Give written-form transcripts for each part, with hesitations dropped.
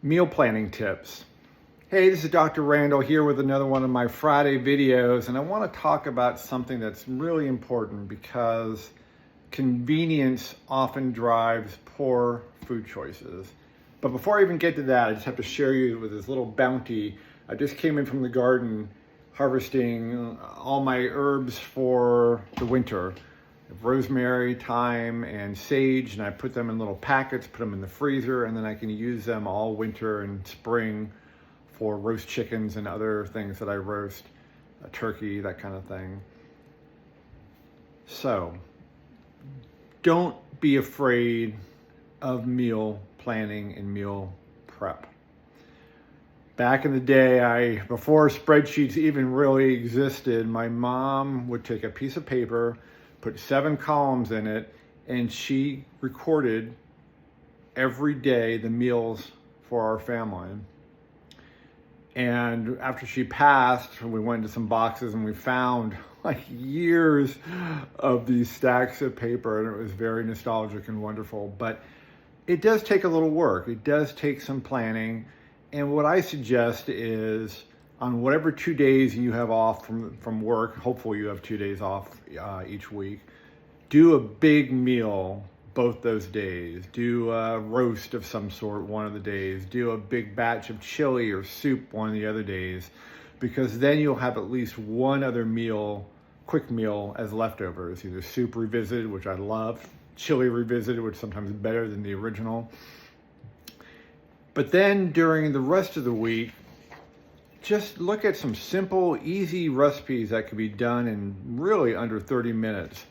Meal planning tips. Hey, this is Dr. Randall here with another one of my Friday videos, and I want to talk about something that's really important because convenience often drives poor food choices. But before I even get to that, I just have to share you with this little bounty. I just came in from the garden harvesting all my herbs for the winter. Rosemary, thyme, and sage, and I put them in little packets, put them in the freezer, and then I can use them all winter and spring for roast chickens and other things that I roast, turkey, that kind of thing. So, don't be afraid of meal planning and meal prep. Back in the day, before spreadsheets even really existed, my mom would take a piece of paper, put 7 columns in it, and she recorded every day the meals for our family. And after she passed, we went into some boxes and we found like years of these stacks of paper, and it was very nostalgic and wonderful. But it does take a little work. It does take some planning. And what I suggest is on whatever 2 days you have off from work, hopefully you have 2 days off each week, do a big meal both those days. Do a roast of some sort one of the days. Do a big batch of chili or soup one of the other days, because then you'll have at least one other meal, quick meal, as leftovers. Either soup revisited, which I love, chili revisited, which is sometimes better than the original. But then during the rest of the week, just look at some simple, easy recipes that can be done in really under 30 minutes.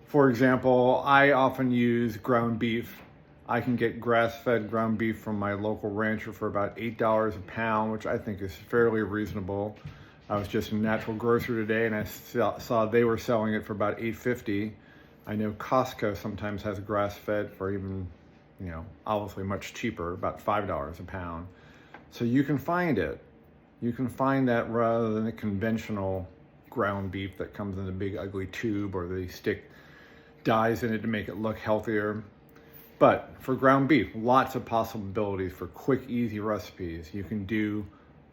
For example, I often use ground beef. I can get grass-fed ground beef from my local rancher for about $8 a pound, which I think is fairly reasonable. I was just in Natural Grocery today and I saw they were selling it for about $8.50. I know Costco sometimes has grass-fed for even, obviously much cheaper, about $5 a pound. So you can find it. You can find that rather than the conventional ground beef that comes in a big ugly tube, or they stick dyes in it to make it look healthier. But for ground beef, lots of possibilities for quick, easy recipes. You can do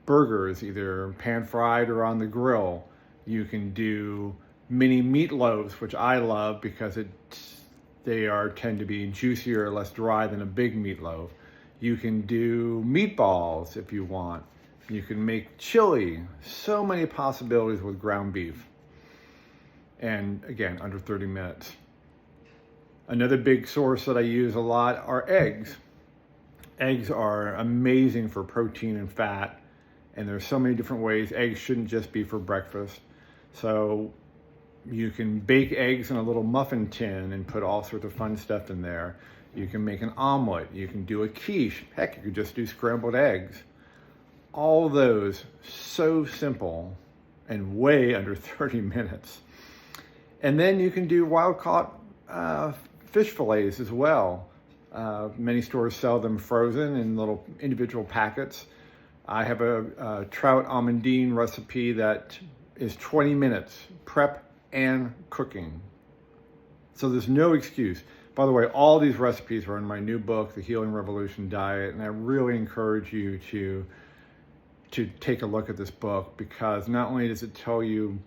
burgers, either pan-fried or on the grill. You can do mini meatloaves, which I love because they tend to be juicier, less dry than a big meatloaf. You can do meatballs if you want. You can make chili. So many possibilities with ground beef. And again, under 30 minutes. Another big source that I use a lot are eggs. Eggs are amazing for protein and fat, and there's so many different ways. Eggs shouldn't just be for breakfast. So you can bake eggs in a little muffin tin and put all sorts of fun stuff in there. You can make an omelet. You can do a quiche. Heck, you could just do scrambled eggs. All those so simple and way under 30 minutes. And then you can do wild-caught fish fillets as well. Many stores sell them frozen in little individual packets. I have a trout almondine recipe that is 20 minutes prep and cooking. So there's no excuse. By the way, all these recipes are in my new book, The Healing Revolution Diet, and I really encourage you to take a look at this book, because not only does it tell you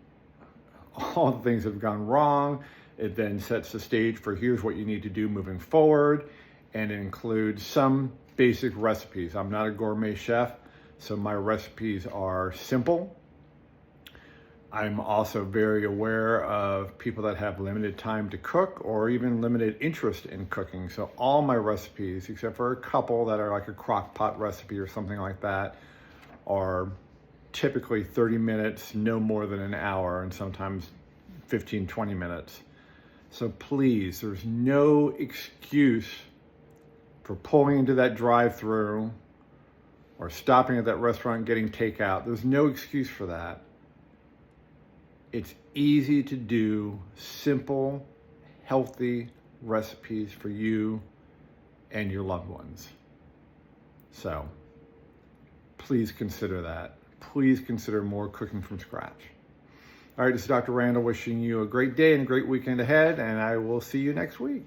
all the things that have gone wrong, it then sets the stage for here's what you need to do moving forward, and it includes some basic recipes. I'm not a gourmet chef, so my recipes are simple. I'm also very aware of people that have limited time to cook or even limited interest in cooking. So all my recipes, except for a couple that are like a crock pot recipe or something like that, are typically 30 minutes, no more than an hour, and sometimes 15, 20 minutes. So please, there's no excuse for pulling into that drive-through or stopping at that restaurant and getting takeout. There's no excuse for that. It's easy to do simple, healthy recipes for you and your loved ones. So please consider that. Please consider more cooking from scratch. All right, this is Dr. Randall wishing you a great day and a great weekend ahead, and I will see you next week.